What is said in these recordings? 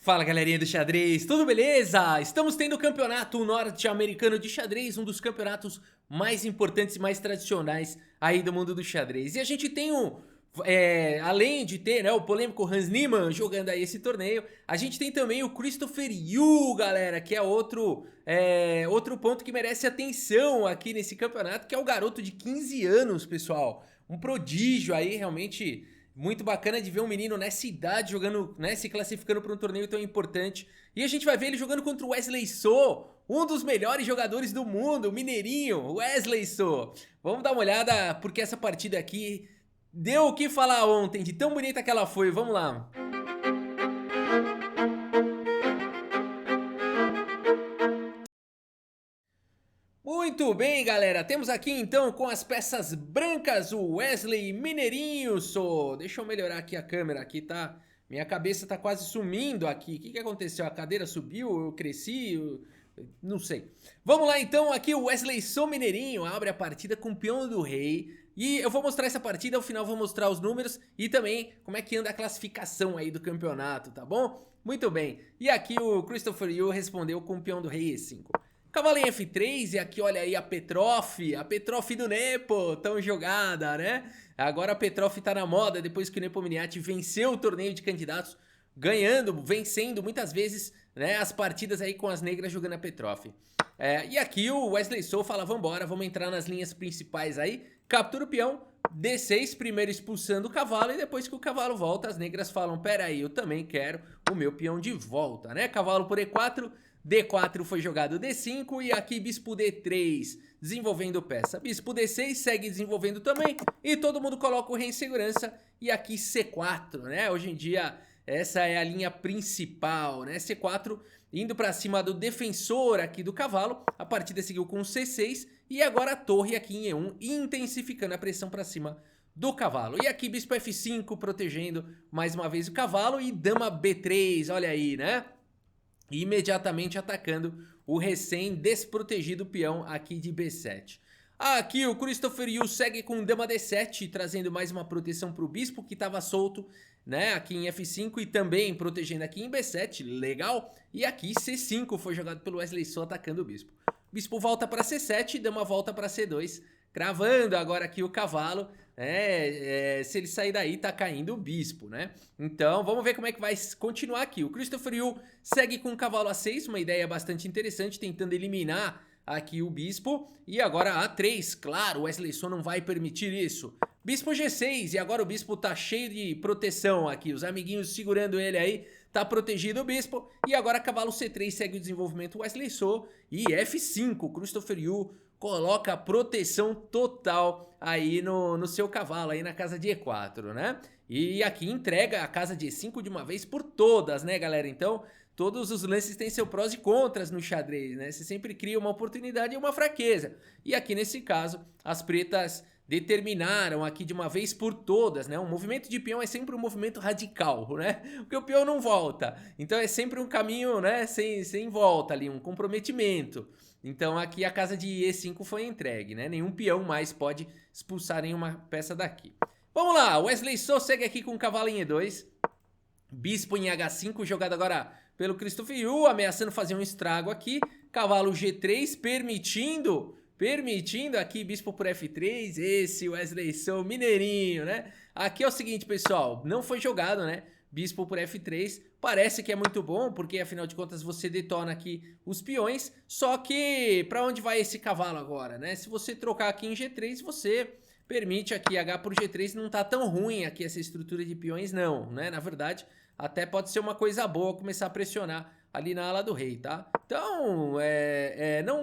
Fala galerinha do xadrez, tudo beleza? Estamos tendo o campeonato norte-americano de xadrez, um dos campeonatos mais importantes e mais tradicionais aí do mundo do xadrez. E a gente tem além de ter, né, o polêmico Hans Niemann jogando aí esse torneio, a gente tem também o Christopher Yu, galera, que é outro ponto que merece atenção aqui nesse campeonato, que é o garoto de 15 anos, pessoal. Um prodígio aí, realmente muito bacana de ver um menino nessa idade jogando, né, se classificando para um torneio tão importante. E a gente vai ver ele jogando contra o Wesley So, um dos melhores jogadores do mundo, o mineirinho, Wesley So. Vamos dar uma olhada porque essa partida aqui deu o que falar ontem, de tão bonita que ela foi. Vamos lá. Muito bem, galera, temos aqui então com as peças brancas o Wesley Mineirinho. Deixa eu melhorar aqui a câmera, aqui tá, minha cabeça tá quase sumindo aqui. O que aconteceu? A cadeira subiu, eu cresci, não sei. Vamos lá então, aqui o Wesley Mineirinho abre a partida com o peão do rei. E eu vou mostrar essa partida, ao final vou mostrar os números e também como é que anda a classificação aí do campeonato, tá bom? Muito bem, e aqui o Christopher Yu respondeu com o peão do rei E5. Cavalo em F3 e aqui olha aí a Petroff do Nepo, tão jogada, né? Agora a Petroff tá na moda depois que o Nepo Miniati venceu o torneio de candidatos, vencendo muitas vezes, né, as partidas aí com as negras jogando a Petroff. E aqui o Wesley So fala, vambora, vamos entrar nas linhas principais aí, captura o peão, D6, primeiro expulsando o cavalo e depois que o cavalo volta, as negras falam, pera aí, eu também quero o meu peão de volta, né? Cavalo por E4, D4 foi jogado D5 e aqui bispo D3 desenvolvendo peça. Bispo D6 segue desenvolvendo também e todo mundo coloca o rei em segurança e aqui C4, né? Hoje em dia essa é a linha principal, né? C4 indo para cima do defensor aqui do cavalo. A partida seguiu com C6 e agora a torre aqui em E1 intensificando a pressão para cima do cavalo. E aqui bispo F5 protegendo mais uma vez o cavalo e dama B3, olha aí, né? Imediatamente atacando o recém-desprotegido peão aqui de B7. Aqui o Christopher Yu segue com dama D7, trazendo mais uma proteção para o bispo que estava solto, né, aqui em F5 e também protegendo aqui em B7, legal. E aqui C5 foi jogado pelo Wesley So atacando o bispo. Bispo volta para C7, dama volta para C2, cravando agora aqui o cavalo. Se ele sair daí tá caindo o bispo, né? Então vamos ver como é que vai continuar aqui. O Christopher Yu segue com o cavalo A6, uma ideia bastante interessante, tentando eliminar aqui o bispo. E agora A3, claro, o Wesley So não vai permitir isso. Bispo G6, e agora o bispo tá cheio de proteção aqui, os amiguinhos segurando ele aí, tá protegido o bispo. E agora cavalo C3 segue o desenvolvimento Wesley So e F5, Christopher Yu coloca proteção total aí no seu cavalo, aí na casa de E4, né? E aqui entrega a casa de E5 de uma vez por todas, né, galera? Então, todos os lances têm seus prós e contras no xadrez, né? Você sempre cria uma oportunidade e uma fraqueza. E aqui nesse caso, as pretas determinaram aqui de uma vez por todas, né? Um movimento de peão é sempre um movimento radical, né? Porque o peão não volta. Então é sempre um caminho, né, sem volta ali, um comprometimento. Então aqui a casa de E5 foi entregue, né? Nenhum peão mais pode expulsar nenhuma peça daqui. Vamos lá, Wesley So segue aqui com o cavalo em E2. Bispo em H5, jogado agora pelo Christopher Yu, ameaçando fazer um estrago aqui. Cavalo G3, permitindo aqui bispo por F3, esse Wesley So mineirinho, né? Aqui é o seguinte, pessoal, não foi jogado, né? Bispo por F3, parece que é muito bom, porque afinal de contas você detona aqui os peões, só que para onde vai esse cavalo agora, né? Se você trocar aqui em G3, você permite aqui H por G3, não tá tão ruim aqui essa estrutura de peões não, né? Na verdade, até pode ser uma coisa boa começar a pressionar ali na ala do rei, tá? Então,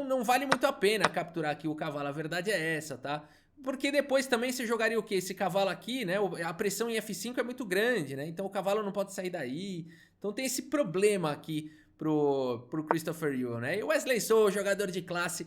não vale muito a pena capturar aqui o cavalo, a verdade é essa, tá? Porque depois também você jogaria o quê? Esse cavalo aqui, né? A pressão em F5 é muito grande, né? Então o cavalo não pode sair daí. Então tem esse problema aqui pro Christopher Yu, né? E o Wesley So, jogador de classe,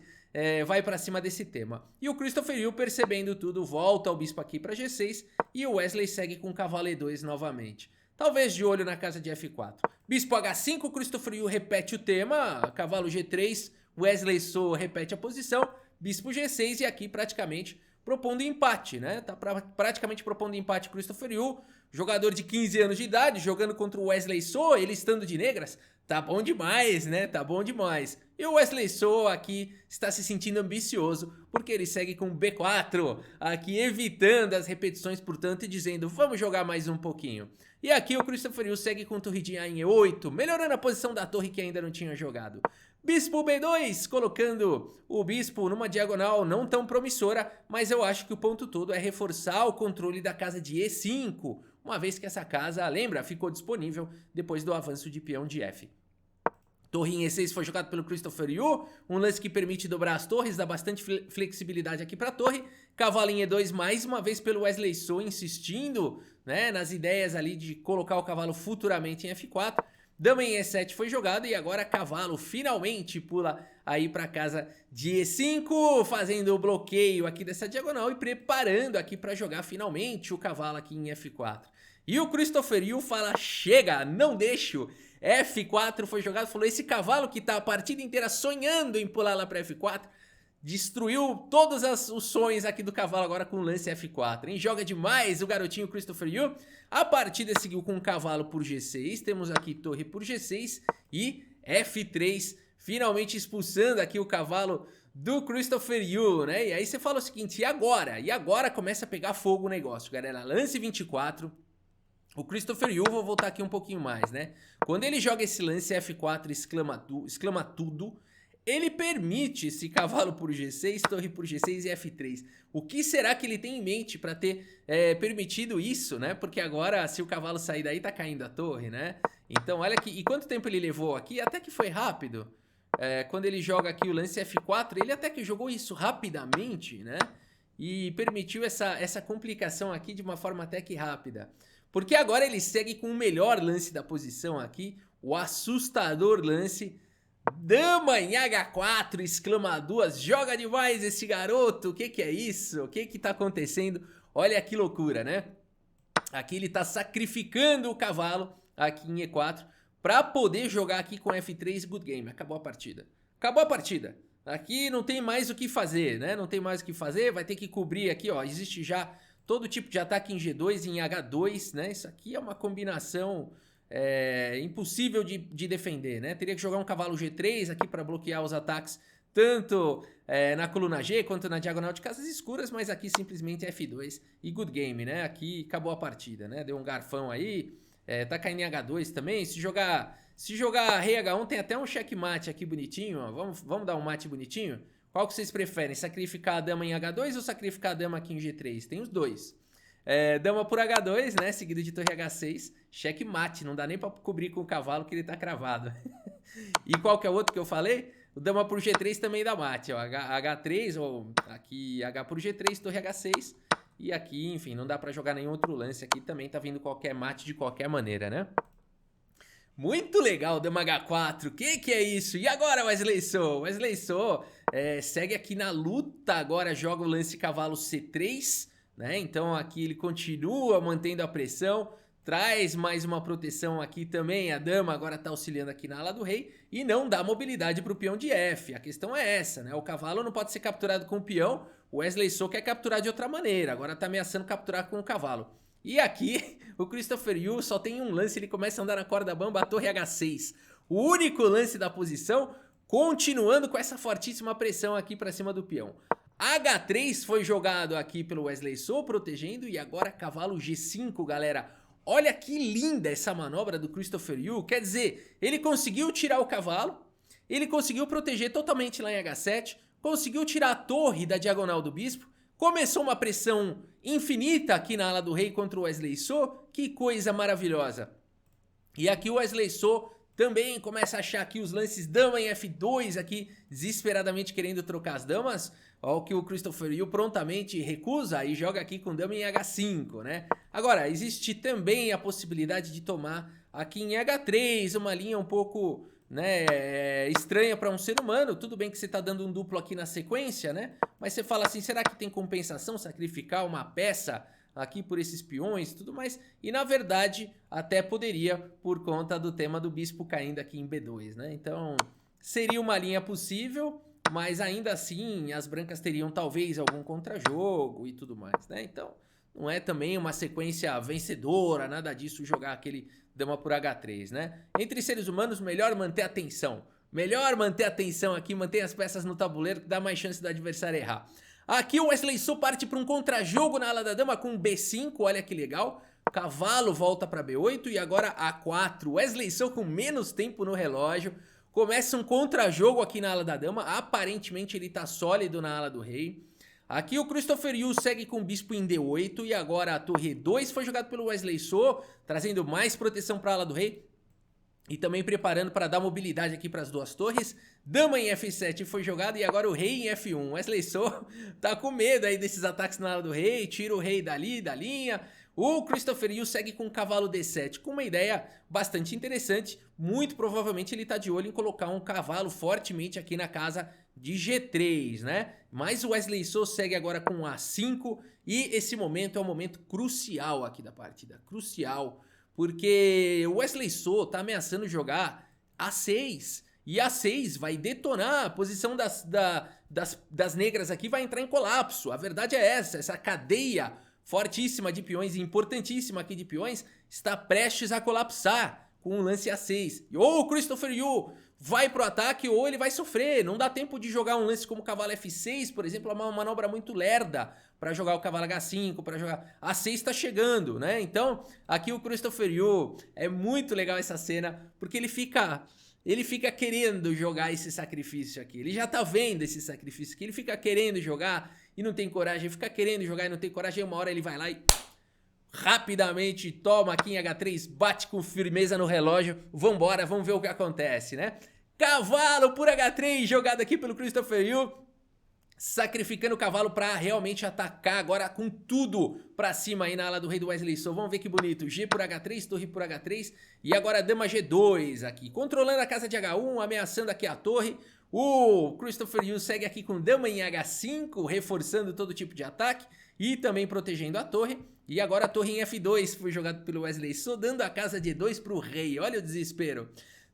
vai pra cima desse tema. E o Christopher Yu, percebendo tudo, volta o bispo aqui pra G6 e o Wesley segue com o cavalo E2 novamente. Talvez de olho na casa de F4. Bispo H5, Christopher Yu repete o tema, cavalo G3, Wesley So repete a posição, bispo G6 e aqui praticamente propondo empate, né? Tá praticamente propondo empate Christopher Yu, jogador de 15 anos de idade, jogando contra o Wesley So, ele estando de negras, tá bom demais, né? Tá bom demais. E o Wesley So aqui está se sentindo ambicioso, porque ele segue com B4, aqui evitando as repetições, portanto, e dizendo, vamos jogar mais um pouquinho. E aqui o Christopher Yu segue com torre de A em E8, melhorando a posição da torre que ainda não tinha jogado. Bispo B2, colocando o bispo numa diagonal não tão promissora, mas eu acho que o ponto todo é reforçar o controle da casa de E5, uma vez que essa casa, lembra, ficou disponível depois do avanço de peão de F. Torre em E6 foi jogado pelo Christopher Yu, um lance que permite dobrar as torres, dá bastante flexibilidade aqui para a torre. Cavalo em E2 mais uma vez pelo Wesley So, insistindo, né, nas ideias ali de colocar o cavalo futuramente em F4. Dama em E7 foi jogado e agora cavalo finalmente pula aí para casa de E5, fazendo o bloqueio aqui dessa diagonal e preparando aqui para jogar finalmente o cavalo aqui em F4. E o Christopher Yu fala, chega, não deixo. F4 foi jogado, falou, esse cavalo que tá a partida inteira sonhando em pular lá para F4, destruiu todos os sonhos aqui do cavalo agora com o lance F4, hein? Joga demais o garotinho Christopher Yu. A partida seguiu com o cavalo por G6, temos aqui torre por G6 e F3, finalmente expulsando aqui o cavalo do Christopher Yu, né? E aí você fala o seguinte, e agora? E agora começa a pegar fogo o negócio, galera. Lance 24... O Christopher Yu, vou voltar aqui um pouquinho mais, né? Quando ele joga esse lance F4 exclama tudo, ele permite esse cavalo por G6, torre por G6 e F3. O que será que ele tem em mente para ter permitido isso, né? Porque agora, se o cavalo sair daí, tá caindo a torre, né? Então, olha aqui. E quanto tempo ele levou aqui? Até que foi rápido. Quando ele joga aqui o lance F4, ele até que jogou isso rapidamente, né? E permitiu essa complicação aqui de uma forma até que rápida. Porque agora ele segue com o melhor lance da posição aqui, o assustador lance. Dama em H4, exclama duas, joga demais esse garoto, o que é isso? O que tá acontecendo? Olha que loucura, né? Aqui ele tá sacrificando o cavalo aqui em E4 para poder jogar aqui com F3, good game, acabou a partida. Acabou a partida. Aqui não tem mais o que fazer, né? Não tem mais o que fazer, vai ter que cobrir aqui, ó, existe já todo tipo de ataque em G2 e em H2, né? Isso aqui é uma combinação impossível de defender, né? Teria que jogar um cavalo G3 aqui para bloquear os ataques tanto na coluna G quanto na diagonal de casas escuras, mas aqui simplesmente F2 e good game, né? Aqui acabou a partida, né? Deu um garfão aí, tá caindo em H2 também. Se jogar rei H1 tem até um checkmate aqui bonitinho, ó. Vamos dar um mate bonitinho? Qual que vocês preferem? Sacrificar a dama em H2 ou sacrificar a dama aqui em G3? Tem os dois. Dama por H2, né? Seguido de torre H6. Checkmate, não dá nem pra cobrir com o cavalo que ele tá cravado. E qual que é o outro que eu falei? O dama por G3 também dá mate, ó. H3, ou aqui H por G3, torre H6. E aqui, enfim, não dá pra jogar nenhum outro lance aqui. Também tá vindo qualquer mate de qualquer maneira, né? Muito legal, dama H4, que é isso? E agora, Wesley So? Wesley So segue aqui na luta, agora joga o lance cavalo C3, né? Então aqui ele continua mantendo a pressão, traz mais uma proteção aqui também, a dama agora tá auxiliando aqui na ala do rei e não dá mobilidade pro peão de F, a questão é essa, né? O cavalo não pode ser capturado com o peão, o Wesley So quer capturar de outra maneira, agora tá ameaçando capturar com o cavalo. E aqui, o Christopher Yu só tem um lance, ele começa a andar na corda bamba, a torre H6. O único lance da posição, continuando com essa fortíssima pressão aqui pra cima do peão. H3 foi jogado aqui pelo Wesley So, protegendo, e agora cavalo G5, galera. Olha que linda essa manobra do Christopher Yu, quer dizer, ele conseguiu tirar o cavalo, ele conseguiu proteger totalmente lá em H7, conseguiu tirar a torre da diagonal do bispo, começou uma pressão infinita aqui na ala do rei contra o Wesley So, que coisa maravilhosa. E aqui o Wesley So também começa a achar aqui os lances dama em F2 aqui, desesperadamente querendo trocar as damas. Ó, o que o Christopher Yu prontamente recusa e joga aqui com dama em H5, né? Agora, existe também a possibilidade de tomar aqui em H3, uma linha um pouco, né, estranha para um ser humano. Tudo bem que você tá dando um duplo aqui na sequência, né? Mas você fala assim, será que tem compensação sacrificar uma peça aqui por esses peões e tudo mais? E na verdade, até poderia por conta do tema do bispo caindo aqui em B2, né? Então, seria uma linha possível, mas ainda assim as brancas teriam talvez algum contrajogo e tudo mais, né? Então, não é também uma sequência vencedora, nada disso, jogar aquele dama por H3, né? Entre seres humanos, melhor manter a atenção. Melhor manter a atenção aqui, manter as peças no tabuleiro, que dá mais chance do adversário errar. Aqui o Wesley So parte para um contra-jogo na ala da dama com B5, olha que legal. Cavalo volta para B8 e agora A4. Wesley So com menos tempo no relógio. Começa um contra-jogo aqui na ala da dama. Aparentemente ele tá sólido na ala do rei. Aqui o Christopher Yu segue com o bispo em D8 e agora a torre E2 foi jogado pelo Wesley So, trazendo mais proteção para a ala do rei e também preparando para dar mobilidade aqui para as duas torres. Dama em F7 foi jogado e agora o rei em F1. Wesley So tá com medo aí desses ataques na ala do rei, tira o rei dali, da linha. O Christopher Yu segue com o cavalo D7, com uma ideia bastante interessante. Muito provavelmente ele tá de olho em colocar um cavalo fortemente aqui na casa de G3, né? Mas o Wesley So segue agora com A5 e esse momento é um momento crucial aqui da partida. Crucial, porque o Wesley So tá ameaçando jogar A6. E A6 vai detonar, a posição das negras aqui vai entrar em colapso. A verdade é essa cadeia fortíssima de peões e importantíssima aqui de peões está prestes a colapsar com um lance A6. Ou o Christopher Yu vai pro ataque ou ele vai sofrer. Não dá tempo de jogar um lance como cavalo F6, por exemplo, é uma manobra muito lerda para jogar o cavalo H5, para jogar A6 está chegando, né? Então, aqui o Christopher Yu, é muito legal essa cena, porque ele fica querendo jogar esse sacrifício aqui. Ele já tá vendo esse sacrifício aqui. Ele fica querendo jogar e não tem coragem. Fica querendo jogar e não tem coragem. Aí uma hora ele vai lá e rapidamente toma aqui em H3. Bate com firmeza no relógio. Vambora, vamos ver o que acontece, né? Cavalo por H3 jogado aqui pelo Christopher Yu. Sacrificando o cavalo para realmente atacar agora com tudo para cima aí na ala do rei do Wesley So. Vamos ver que bonito. G por H3, torre por H3 e agora dama G2 aqui. Controlando a casa de H1, ameaçando aqui a torre. O Christopher Yu segue aqui com dama em H5, reforçando todo tipo de ataque e também protegendo a torre. E agora a torre em F2 foi jogado pelo Wesley So, dando a casa de E2 para o rei. Olha o desespero.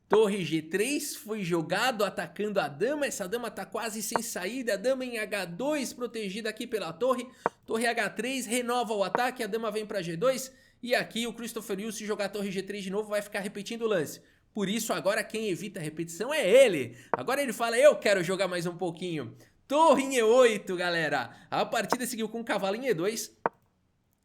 Torre G3 foi jogado atacando a dama, essa dama tá quase sem saída, a dama em H2 protegida aqui pela torre, torre H3 renova o ataque, a dama vem para G2 e aqui o Christopher Yu se jogar a torre G3 de novo vai ficar repetindo o lance. Por isso agora quem evita a repetição é ele, agora ele fala eu quero jogar mais um pouquinho. Torre em E8 galera, a partida seguiu com o cavalo em E2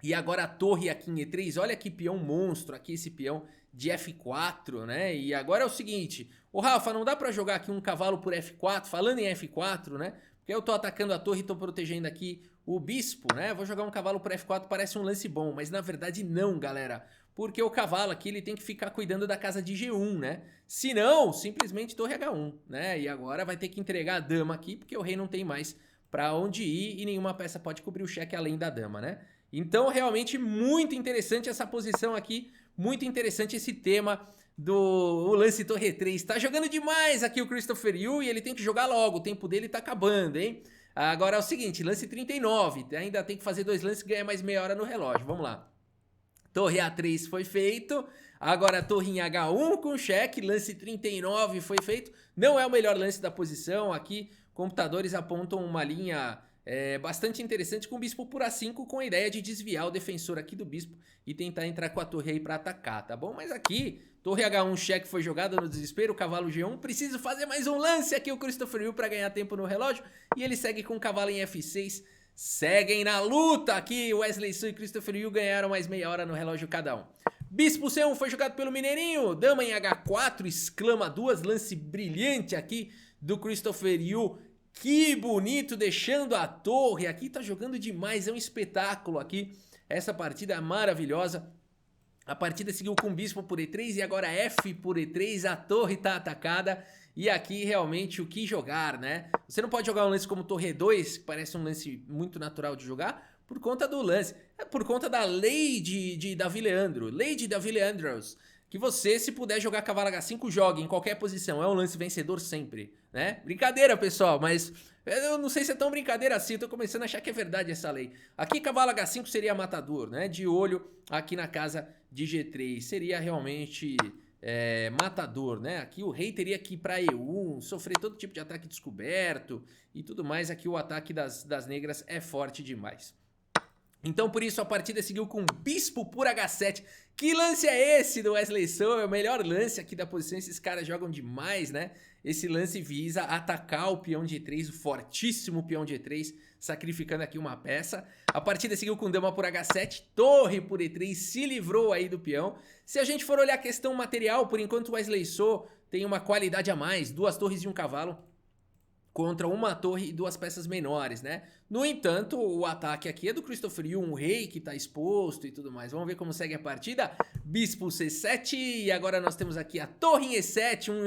e agora a torre aqui em E3, olha que peão monstro aqui esse peão de F4, né? E agora é o seguinte, ô Rafa, não dá pra jogar aqui um cavalo por F4, falando em F4, né? Porque eu tô atacando a torre e tô protegendo aqui o bispo, né? Vou jogar um cavalo por F4, parece um lance bom, mas na verdade não, galera. Porque o cavalo aqui, ele tem que ficar cuidando da casa de G1, né? Se não, simplesmente torre H1, né? E agora vai ter que entregar a dama aqui, porque o rei não tem mais pra onde ir e nenhuma peça pode cobrir o cheque além da dama, né? Então, realmente, muito interessante essa posição aqui, muito interessante esse tema do lance torre 3. Tá jogando demais aqui o Christopher Yu e ele tem que jogar logo, o tempo dele tá acabando, hein? Agora é o seguinte, lance 39, ainda tem que fazer 2 lances e ganhar mais meia hora no relógio, vamos lá. Torre A3 foi feito, agora torre em H1 com cheque, lance 39 foi feito. Não é o melhor lance da posição, aqui computadores apontam uma linha bastante interessante com o bispo por A5 com a ideia de desviar o defensor aqui do bispo e tentar entrar com a torre aí para atacar, tá bom? Mas aqui, torre H1 cheque foi jogada no desespero, cavalo G1, preciso fazer mais um lance aqui o Christopher Yu para ganhar tempo no relógio e ele segue com o cavalo em F6, seguem na luta aqui, Wesley So e Christopher Yu ganharam mais meia hora no relógio cada um. Bispo C1 foi jogado pelo Mineirinho, dama em H4, exclama 2, lance brilhante aqui do Christopher Yu. Que bonito, deixando a torre, aqui tá jogando demais, é um espetáculo aqui, essa partida é maravilhosa. A partida seguiu com bispo por E3 e agora F por E3, a torre tá atacada e aqui realmente o que jogar, né? Você não pode jogar um lance como torre E2, que parece um lance muito natural de jogar, por conta do lance, por conta da lei de Davi Leandro, lei de Davi Leandros, que você, se puder jogar cavalo H5, jogue em qualquer posição, é um lance vencedor sempre, né? Brincadeira, pessoal, mas eu não sei se é tão brincadeira assim, eu tô começando a achar que é verdade essa lei. Aqui cavalo H5 seria matador, né? De olho aqui na casa de G3, seria realmente matador, né? Aqui o rei teria que ir pra E1, sofrer todo tipo de ataque descoberto e tudo mais, aqui o ataque das negras é forte demais. Então por isso a partida seguiu com bispo por H7. Que lance é esse do Wesley So? É o melhor lance aqui da posição, esses caras jogam demais, né? Esse lance visa atacar o peão de E3, o fortíssimo peão de E3, sacrificando aqui uma peça. A partida seguiu com dama por H7, torre por E3, se livrou aí do peão. Se a gente for olhar a questão material, por enquanto o Wesley So tem uma qualidade a mais, 2 torres e um cavalo, contra uma torre e 2 peças menores, né? No entanto, o ataque aqui é do Christopher Yu, um rei que tá exposto e tudo mais. Vamos ver como segue a partida. Bispo C7 e agora nós temos aqui a torre em E7, um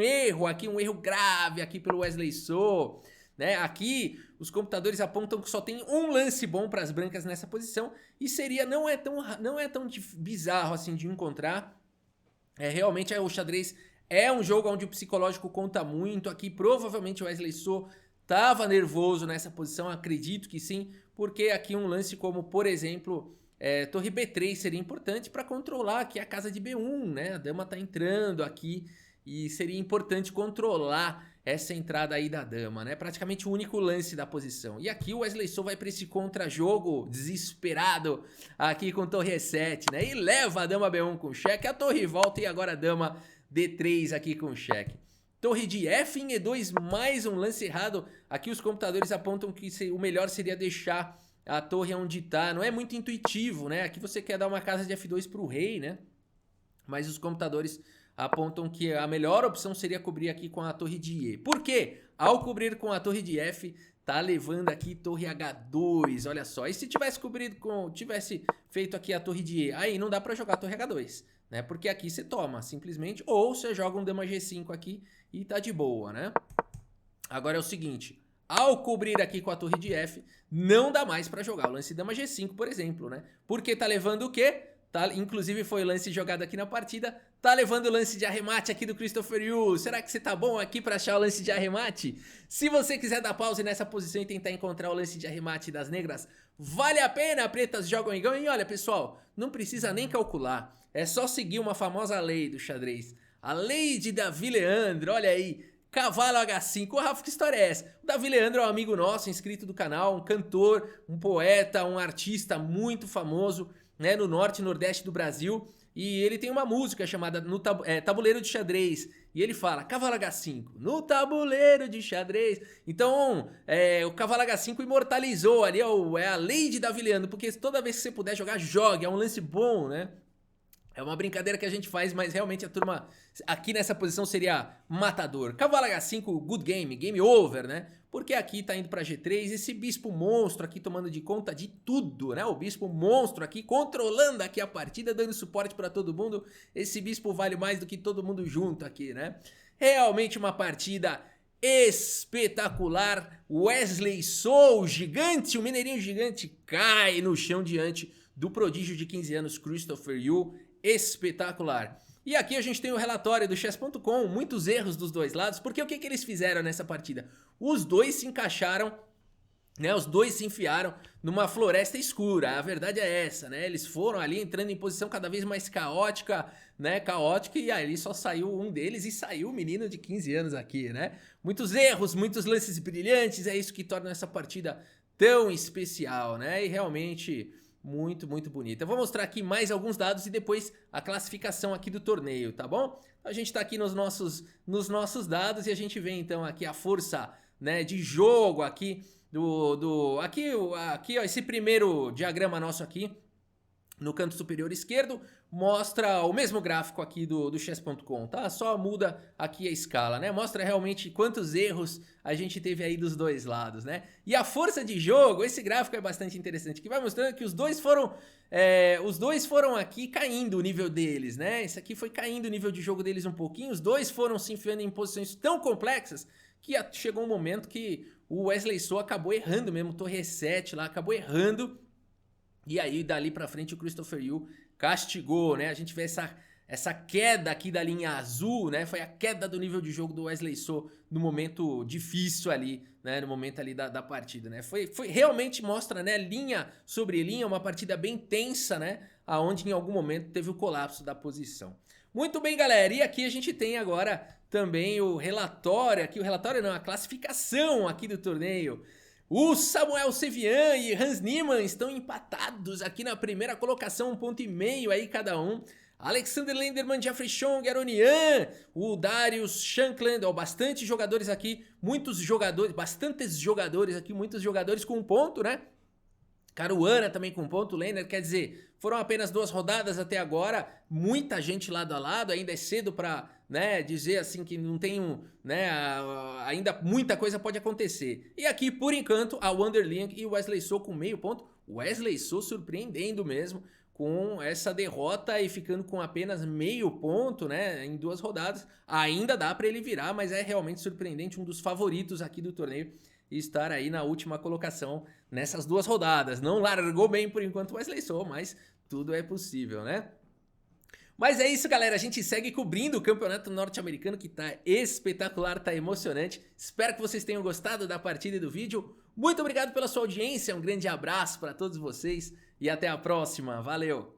erro grave aqui pelo Wesley So, né? Aqui os computadores apontam que só tem um lance bom para as brancas nessa posição e seria não é tão bizarro assim de encontrar. Realmente o xadrez é um jogo onde o psicológico conta muito. Aqui provavelmente o Wesley So estava nervoso nessa posição, acredito que sim, porque aqui um lance como, por exemplo, torre B3 seria importante para controlar aqui a casa de B1, né? A dama tá entrando aqui e seria importante controlar essa entrada aí da dama, né? Praticamente o único lance da posição. E aqui o Wesley So vai para esse contra-jogo desesperado aqui com torre E7, né? E leva a dama B1 com cheque, a torre volta e agora a dama D3 aqui com cheque. Torre de F em E2, mais um lance errado. Aqui os computadores apontam que o melhor seria deixar a torre onde tá. Não é muito intuitivo, né? Aqui você quer dar uma casa de F2 pro rei, né? Mas os computadores apontam que a melhor opção seria cobrir aqui com a torre de E. Por quê? Ao cobrir com a torre de F, tá levando aqui torre H2, olha só. E se tivesse feito aqui a torre de E, aí não dá pra jogar a torre H2, né? Porque aqui você toma, simplesmente, ou você joga um dama G5 aqui e tá de boa, né? Agora é o seguinte, ao cobrir aqui com a torre de F, não dá mais pra jogar o lance dama G5, por exemplo, né? Porque tá levando o quê? Inclusive foi o lance jogado aqui na partida, tá levando o lance de arremate aqui do Christopher Yu. Será que você tá bom aqui pra achar o lance de arremate? Se você quiser dar pause nessa posição e tentar encontrar o lance de arremate das negras, vale a pena, pretas jogam e ganham. E olha pessoal, não precisa nem calcular, é só seguir uma famosa lei do xadrez, a lei de Davi Leandro, olha aí. Cavalo H5, ô Rafa, que história é essa? O Davi Leandro é um amigo nosso, inscrito do canal, um cantor, um poeta, um artista muito famoso, né, no norte e nordeste do Brasil, e ele tem uma música chamada Tabuleiro de Xadrez, e ele fala, Cavalo H5, no tabuleiro de xadrez. Então, o Cavalo H5 imortalizou ali, é a lei de Davi Leandro, porque toda vez que você puder jogar, jogue, é um lance bom, né? É uma brincadeira que a gente faz, mas realmente a turma aqui nessa posição seria matador. Cavalo H5, good game, game over, né? Porque aqui tá indo pra G3, esse bispo monstro aqui tomando de conta de tudo, né? O bispo monstro aqui controlando aqui a partida, dando suporte pra todo mundo. Esse bispo vale mais do que todo mundo junto aqui, né? Realmente uma partida espetacular. Wesley So, gigante, o mineirinho gigante, cai no chão diante do prodígio de 15 anos Christopher Yu. Espetacular. E aqui a gente tem o relatório do chess.com, muitos erros dos dois lados, porque o que eles fizeram nessa partida? Os dois se encaixaram, né? Os dois se enfiaram numa floresta escura, a verdade é essa, né? Eles foram ali entrando em posição cada vez mais caótica, né? Caótica, e aí só saiu um deles e saiu o menino de 15 anos aqui, né? Muitos erros, muitos lances brilhantes, é isso que torna essa partida tão especial, né? E realmente muito, muito bonita. Eu vou mostrar aqui mais alguns dados e depois a classificação aqui do torneio, tá bom? A gente tá aqui nos nossos dados e a gente vê então aqui a força, né, de jogo aqui aqui ó, esse primeiro diagrama nosso aqui no canto superior esquerdo mostra o mesmo gráfico aqui do chess.com, tá? Só muda aqui a escala, né? Mostra realmente quantos erros a gente teve aí dos dois lados, né? E a força de jogo, esse gráfico é bastante interessante, que vai mostrando que os dois foram aqui caindo o nível deles, né? Esse aqui foi caindo o nível de jogo deles um pouquinho, os dois foram se enfiando em posições tão complexas que chegou um momento que o Wesley So acabou errando mesmo, torre E7 lá, acabou errando. E aí, dali pra frente, o Christopher Yu castigou, né? A gente vê essa queda aqui da linha azul, né? Foi a queda do nível de jogo do Wesley So no momento difícil ali, né? No momento ali da partida, né? Foi realmente mostra, né? Linha sobre linha, uma partida bem tensa, né? Aonde em algum momento teve o colapso da posição. Muito bem, galera. E aqui a gente tem agora também o relatório, a classificação aqui do torneio. O Samuel Sevian e Hans Niemann estão empatados aqui na primeira colocação, 1,5 ponto aí cada um. Alexander Lenderman, Jeffrey Chong, Aronian, o Darius Shankland, ó, bastante jogadores aqui, bastantes jogadores aqui, muitos jogadores com 1 ponto, né? Caruana também com 1 ponto, Lender, quer dizer, foram apenas 2 rodadas até agora, muita gente lado a lado, ainda é cedo pra, né, dizer assim que não tem né, ainda muita coisa pode acontecer. E aqui, por enquanto, a Wanderling e o Wesley So com meio ponto, Wesley So surpreendendo mesmo, com essa derrota e ficando com apenas meio ponto, né, em 2 rodadas, ainda dá pra ele virar, mas é realmente surpreendente, um dos favoritos aqui do torneio, e estar aí na última colocação nessas 2 rodadas. Não largou bem por enquanto o Wesley So, mas tudo é possível, né? Mas é isso, galera, a gente segue cobrindo o campeonato norte-americano que tá espetacular, tá emocionante. Espero que vocês tenham gostado da partida e do vídeo. Muito obrigado pela sua audiência, um grande abraço para todos vocês e até a próxima. Valeu!